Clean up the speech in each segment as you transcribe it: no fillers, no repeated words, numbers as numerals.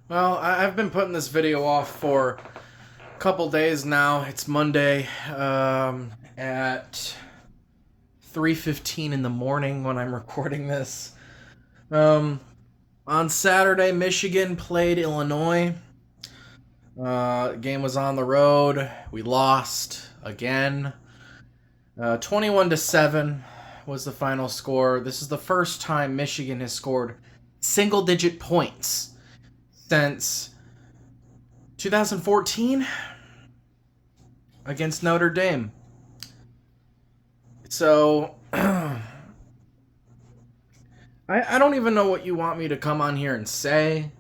Well, I've been putting this video off for a couple days now. It's Monday at 3:15 in the morning when I'm recording this. Um, on Saturday, Michigan played Illinois. Game was on the road. We lost again. 21-7 was the final score. This is the first time Michigan has scored single-digit points since 2014 against Notre Dame. So, I don't even know what you want me to come on here and say.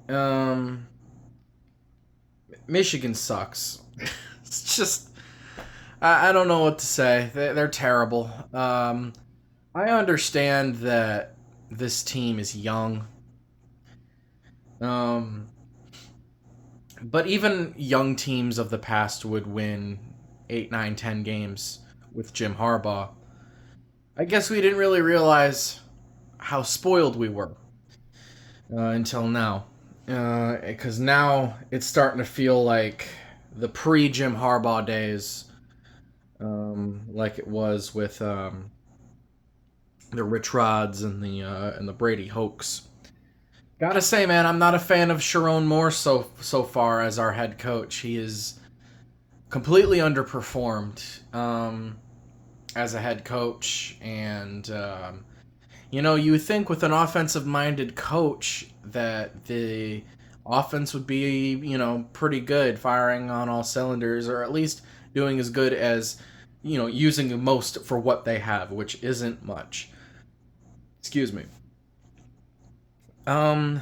Um, Michigan sucks. It's just, I don't know what to say. They're terrible. I understand that this team is young. Um, but even young teams of the past would win 8, 9, 10 games with Jim Harbaugh. I guess we didn't really realize how spoiled we were until now. Because now it's starting to feel like the pre Jim Harbaugh days, like it was with the Rich Rods and the Brady hoax. Gotta say, man, I'm not a fan of Sharon Moore so far as our head coach. He is completely underperformed as a head coach, and you think with an offensive-minded coach that the offense would be, pretty good, firing on all cylinders, or at least doing as good as, using the most for what they have, which isn't much. Excuse me. Um,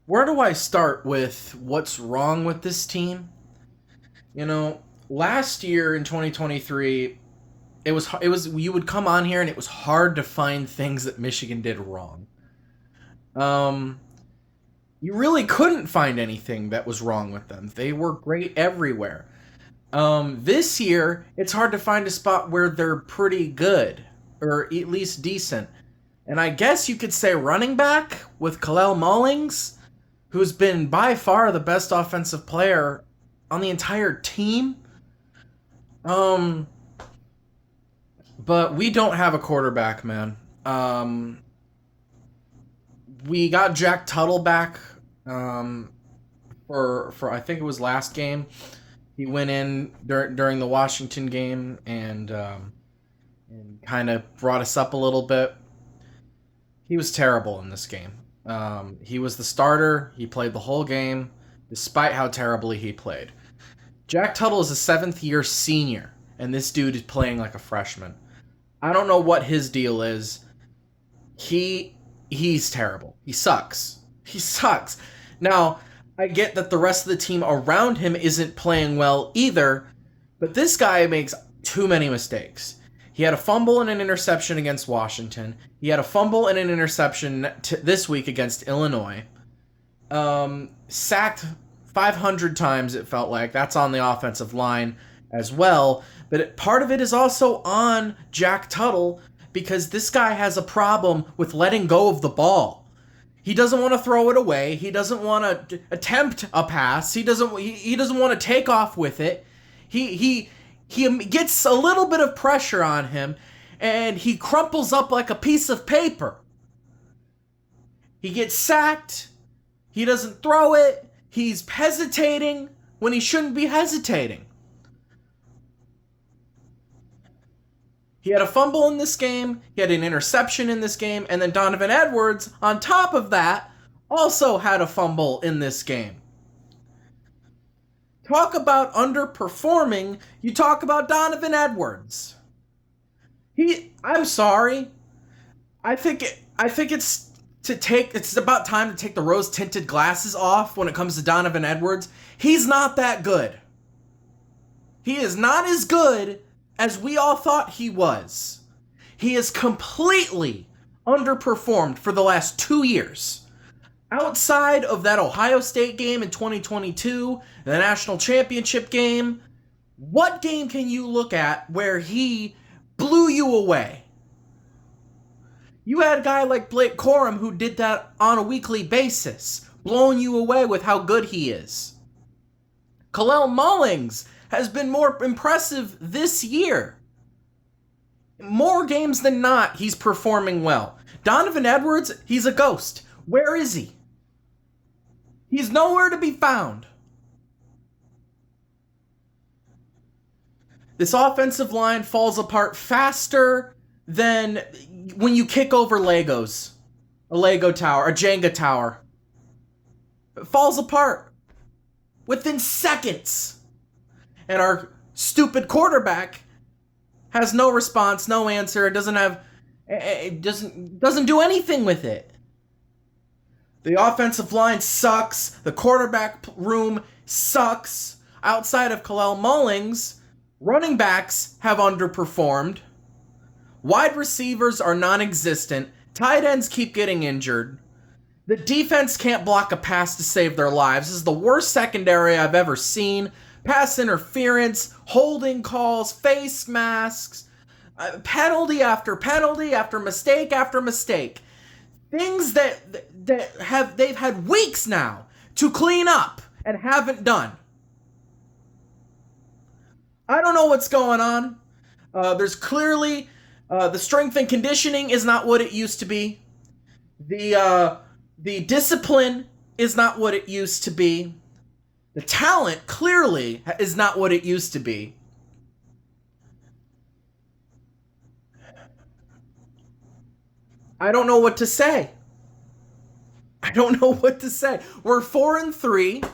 where do I start with what's wrong with this team? Last year in 2023, it was you would come on here and it was hard to find things that Michigan did wrong. Um, you really couldn't find anything that was wrong with them. They were great everywhere. This year, it's hard to find a spot where they're pretty good or at least decent. And I guess you could say running back with Kalel Mullings, who's been by far the best offensive player on the entire team. Um, but we don't have a quarterback, man. We got Jack Tuttle back for I think it was last game. He went in during the Washington game and kind of brought us up a little bit. He was terrible in this game. He was the starter. He played the whole game, despite how terribly he played. Jack Tuttle is a seventh-year senior, and this dude is playing like a freshman. I don't know what his deal is. He's terrible. He sucks. He sucks. Now, I get that the rest of the team around him isn't playing well either, but this guy makes too many mistakes. He had a fumble and an interception against Washington. He had a fumble and an interception this week against Illinois. Sacked 500 times, it felt like. That's on the offensive line as well. But part of it is also on Jack Tuttle because this guy has a problem with letting go of the ball. He doesn't want to throw it away. He doesn't want to attempt a pass. He doesn't want to take off with it. He gets a little bit of pressure on him and he crumples up like a piece of paper. He gets sacked. He doesn't throw it. He's hesitating when he shouldn't be hesitating. He had a fumble in this game, he had an interception in this game, and then Donovan Edwards, on top of that, also had a fumble in this game. Talk about underperforming, you talk about Donovan Edwards. I'm sorry. It's about time to take the rose tinted glasses off when it comes to Donovan Edwards. He's not that good. He is not as good as we all thought he was. He is completely underperformed for the last 2 years. Outside of that Ohio State game in 2022, the national championship game, what game can you look at where he blew you away? You had a guy like Blake Corum who did that on a weekly basis, blowing you away with how good he is. Kalel Mullings has been more impressive this year. More games than not, he's performing well. Donovan Edwards, he's a ghost. Where is he? He's nowhere to be found. This offensive line falls apart faster than when you kick over Legos. A Lego tower, a Jenga tower. It falls apart within seconds. And our stupid quarterback has no response, no answer, doesn't do anything with it. The offensive line sucks. The quarterback room sucks. Outside of Kalel Mullings, running backs have underperformed. Wide receivers are non-existent. Tight ends keep getting injured. The defense can't block a pass to save their lives. This is the worst secondary I've ever seen. Pass interference, holding calls, face masks, penalty after penalty after mistake. Things that they've had weeks now to clean up and haven't done. I don't know what's going on. There's clearly the strength and conditioning is not what it used to be. The discipline is not what it used to be. The talent clearly is not what it used to be. I don't know what to say. We're 4-3.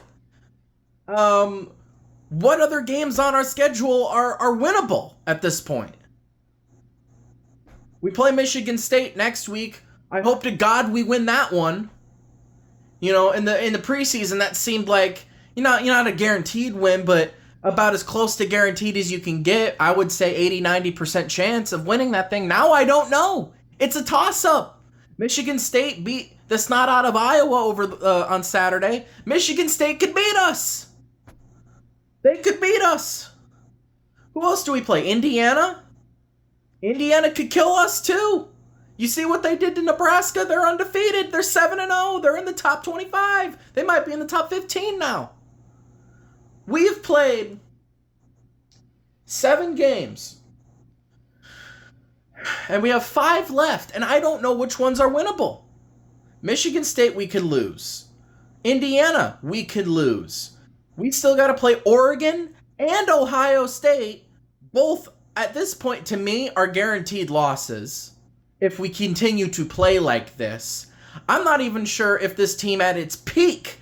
What other games on our schedule are winnable at this point? We play Michigan State next week. I hope to God we win that one. You know, in the preseason, that seemed like you're not a guaranteed win, but about as close to guaranteed as you can get. I would say 80-90% chance of winning that thing. Now I don't know. It's a toss-up. Michigan State beat the snot out of Iowa over on Saturday. Michigan State could beat us. They could beat us. Who else do we play? Indiana? Indiana could kill us too. You see what they did to Nebraska? They're undefeated. They're 7-0. They're in the top 25. They might be in the top 15 now. We've played 7 games. And we have 5 left. And I don't know which ones are winnable. Michigan State, we could lose. Indiana, we could lose. We still got to play Oregon and Ohio State. Both, at this point, to me, are guaranteed losses. If we continue to play like this. I'm not even sure if this team at its peak,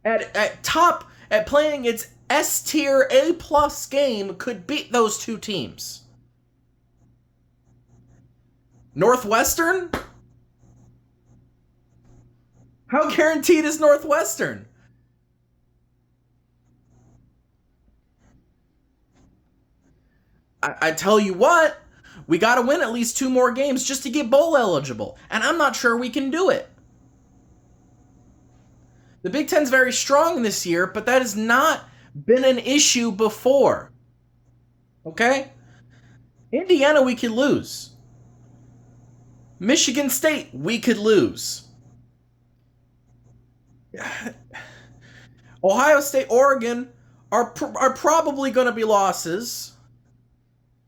at playing its S-tier A+ game, could beat those 2 teams. Northwestern? How guaranteed is Northwestern? I tell you what, we got to win at least 2 more games just to get bowl eligible. And I'm not sure we can do it. The Big Ten's very strong this year, but that has not been an issue before. Okay? Indiana, we could lose. Michigan State, we could lose. Ohio State, Oregon are probably going to be losses.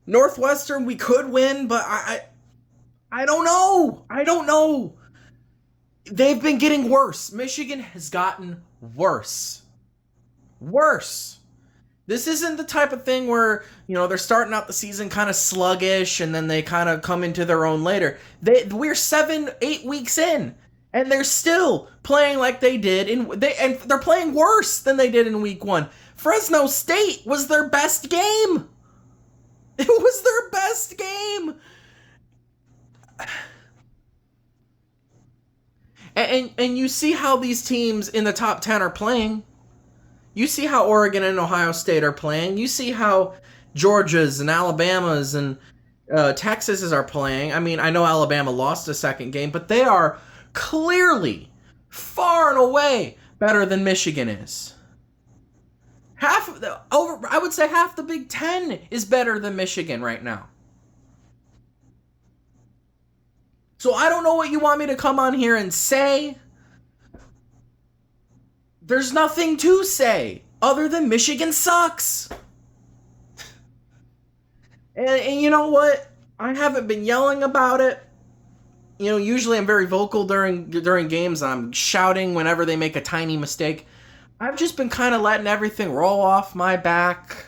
Northwestern, we could win, but I don't know. I don't know. They've been getting worse. Michigan has gotten worse. Worse. This isn't the type of thing where, they're starting out the season kind of sluggish and then they kind of come into their own later. We're 7-8 weeks in and they're still playing like they did and they're playing worse than they did in week 1. Fresno State was their best game. It was their best game. And you see how these teams in the top 10 are playing. You see how Oregon and Ohio State are playing. You see how Georgia's and Alabama's and Texas's are playing. I mean, I know Alabama lost a second game, but they are clearly far and away better than Michigan is. I would say half the Big Ten is better than Michigan right now. So I don't know what you want me to come on here and say. There's nothing to say other than Michigan sucks. And you know what? I haven't been yelling about it. You know, usually I'm very vocal during games. I'm shouting whenever they make a tiny mistake. I've just been kind of letting everything roll off my back.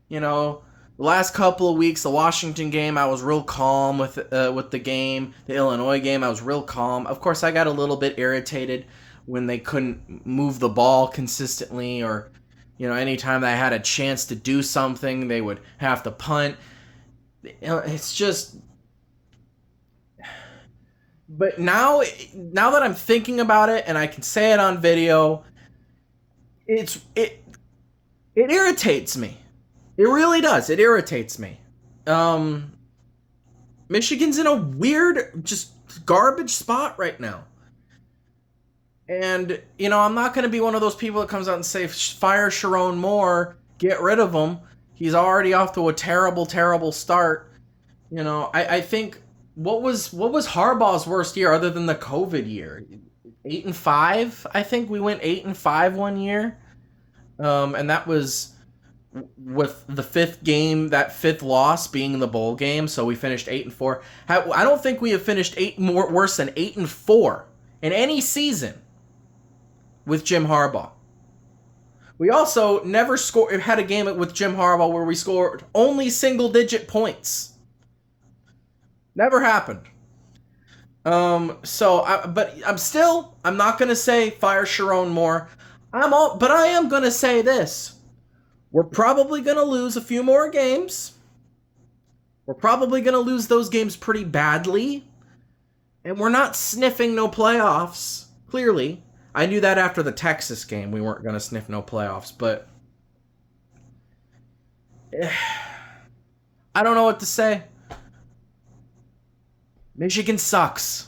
You know, the last couple of weeks, the Washington game, I was real calm with the game. The Illinois game, I was real calm. Of course, I got a little bit irritated when they couldn't move the ball consistently, or anytime I had a chance to do something, they would have to punt. It's just. But now that I'm thinking about it and I can say it on video, it irritates me. It really does. It irritates me. Michigan's in a weird, just garbage spot right now. And, I'm not going to be one of those people that comes out and say, fire Sharon Moore, get rid of him. He's already off to a terrible, terrible start. I think, what was Harbaugh's worst year other than the COVID year? 8-5? I think we went 8-5 one year. And that was with the fifth game, that fifth loss being the bowl game, so we finished 8-4. I don't think we have finished worse than 8-4 in any season with Jim Harbaugh. We also never had a game with Jim Harbaugh where we scored only single-digit points. Never happened. But I'm not gonna say fire Sharon Moore. But I am gonna say this. We're probably going to lose a few more games. We're probably going to lose those games pretty badly. And we're not sniffing no playoffs, clearly. I knew that after the Texas game. We weren't going to sniff no playoffs. But I don't know what to say. Michigan sucks.